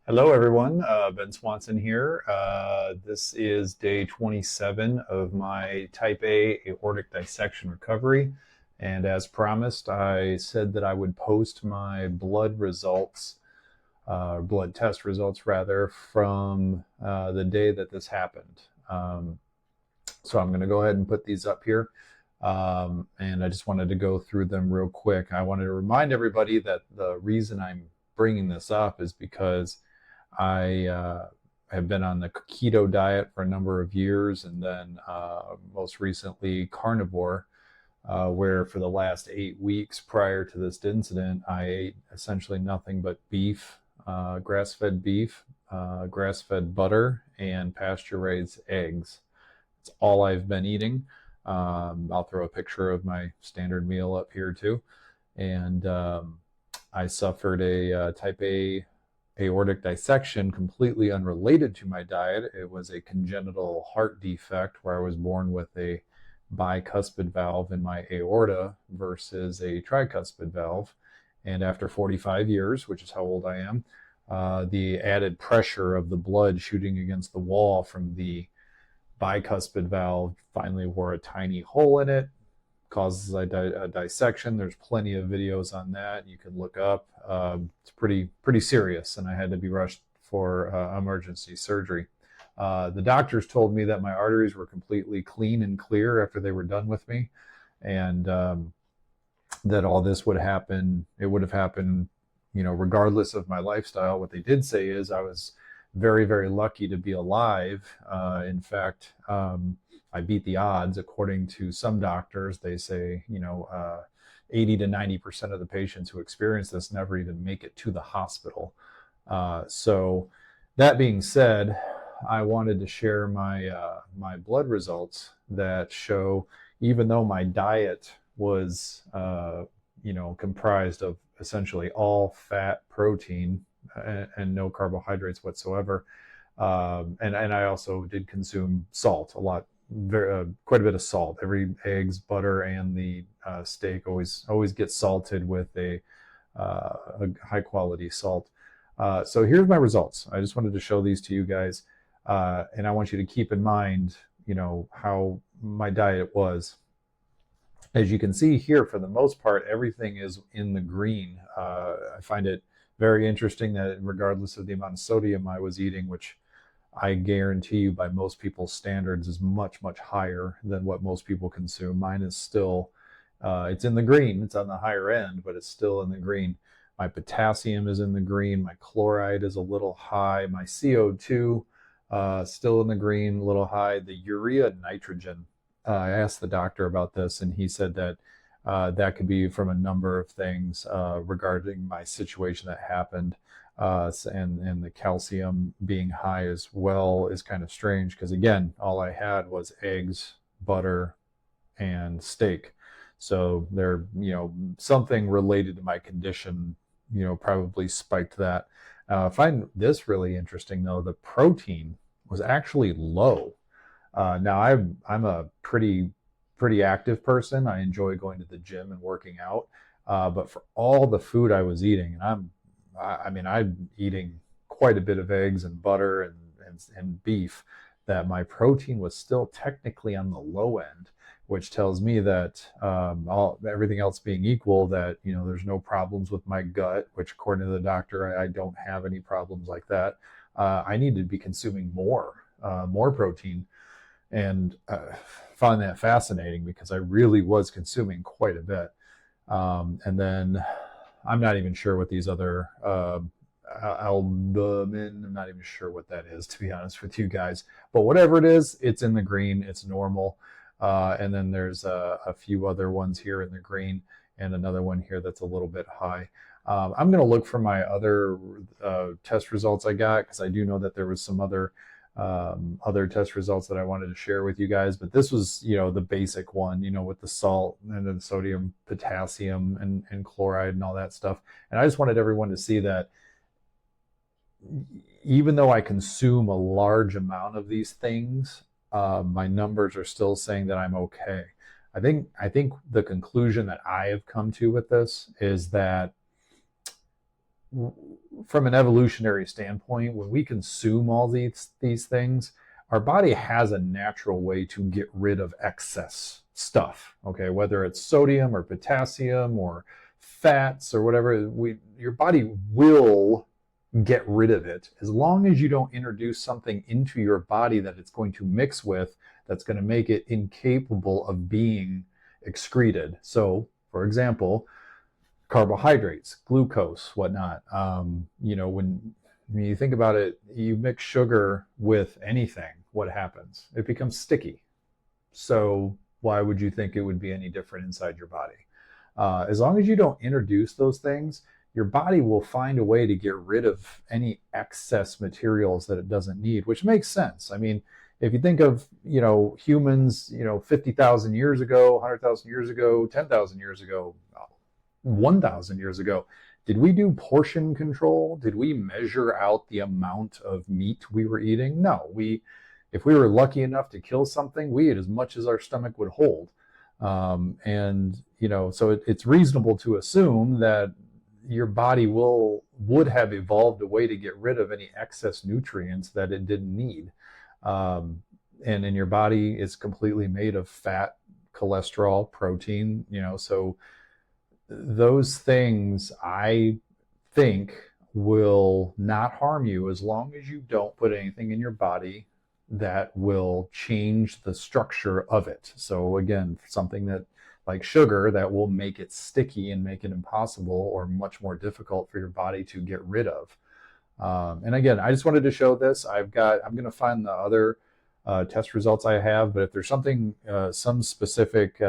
Hello, everyone. Ben Swanson here. This is day 27 of my type A aortic dissection recovery. And as promised, I said that I would post my blood results, blood test results rather, from the day that this happened. So I'm going to go ahead and put these up here. And I just wanted to go through them real quick. I wanted to remind everybody that the reason I'm bringing this up is because I have been on the keto diet for a number of years, and then most recently carnivore, where for the last 8 weeks prior to this incident, I ate essentially nothing but beef, grass-fed beef, grass-fed butter, and pasture-raised eggs. It's all I've been eating. I'll throw a picture of my standard meal up here too. And I suffered a type A aortic dissection completely unrelated to my diet. It was a congenital heart defect where I was born with a bicuspid valve in my aorta versus a tricuspid valve. And after 45 years, which is how old I am, the added pressure of the blood shooting against the wall from the bicuspid valve finally wore a tiny hole in it, causes a dissection. There's plenty of videos on that you can look up. It's pretty serious, and I had to be rushed for emergency surgery. The doctors told me that my arteries were completely clean and clear after they were done with me, and that all this would happen. It would have happened, regardless of my lifestyle. What they did say is I was very, very lucky to be alive. In fact, I beat the odds. According to some doctors, they say, 80 to 90% of the patients who experience this never even make it to the hospital. So that being said, I wanted to share my blood results that show, even though my diet was, comprised of essentially all fat, protein, and no carbohydrates whatsoever. And I also did consume salt a lot, quite a bit of salt. Every eggs, butter, and the steak always gets salted with a high quality salt. So here's my results. I just wanted to show these to you guys, and I want you to keep in mind, how my diet was. As you can see here, for the most part, everything is in the green. I find it very interesting that regardless of the amount of sodium I was eating, which I guarantee you by most people's standards is much, much higher than what most people consume. Mine is still, it's in the green. It's on the higher end, but it's still in the green. My potassium is in the green. My chloride is a little high. My CO2 still in the green, a little high. The urea nitrogen, I asked the doctor about this, and he said that that could be from a number of things regarding my situation that happened. And the calcium being high as well is kind of strange because, again, all I had was eggs, butter, and steak. So they're, something related to my condition, probably spiked that. I find this really interesting, though. The protein was actually low. Now, I'm a pretty active person. I enjoy going to the gym and working out. But for all the food I was eating, and I'm eating quite a bit of eggs and butter and beef, that my protein was still technically on the low end, which tells me that everything else being equal, that there's no problems with my gut, which according to the doctor, I don't have any problems like that. I need to be consuming more protein, and found that fascinating because I really was consuming quite a bit. And then I'm not even sure what these other albumin, I'm not even sure what that is, to be honest with you guys. But whatever it is, it's in the green, it's normal. And then there's a few other ones here in the green and another one here that's a little bit high. I'm going to look for my other test results I got, because I do know that there was some other test results that I wanted to share with you guys, but this was, the basic one, with the salt and then sodium, potassium, and chloride and all that stuff. And I just wanted everyone to see that even though I consume a large amount of these things, my numbers are still saying that I'm okay. I think the conclusion that I have come to with this is that from an evolutionary standpoint, when we consume all these things, our body has a natural way to get rid of excess stuff. Okay, whether it's sodium or potassium or fats or whatever, your body will get rid of it as long as you don't introduce something into your body that it's going to mix with that's going to make it incapable of being excreted. So, for example, carbohydrates, glucose, whatnot. When you think about it, you mix sugar with anything, what happens? It becomes sticky. So why would you think it would be any different inside your body? As long as you don't introduce those things, your body will find a way to get rid of any excess materials that it doesn't need, which makes sense. I mean, if you think of, humans, 50,000 years ago, 100,000 years ago, 10,000 years ago, 1,000 years ago, did we do portion control? Did we measure out the amount of meat we were eating? No. If we were lucky enough to kill something, we ate as much as our stomach would hold. So it's reasonable to assume that your body would have evolved a way to get rid of any excess nutrients that it didn't need. And your body is completely made of fat, cholesterol, protein, so those things, I think, will not harm you as long as you don't put anything in your body that will change the structure of it. So again, something that like sugar that will make it sticky and make it impossible or much more difficult for your body to get rid of. And again, I just wanted to show this. I'm going to find the other test results I have, but if there's something, some specific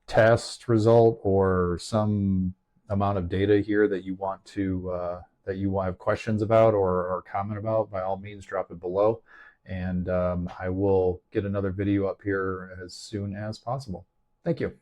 test result or some amount of data here that you want to have questions about or comment about, by all means drop it below, and I will get another video up here as soon as possible. Thank you.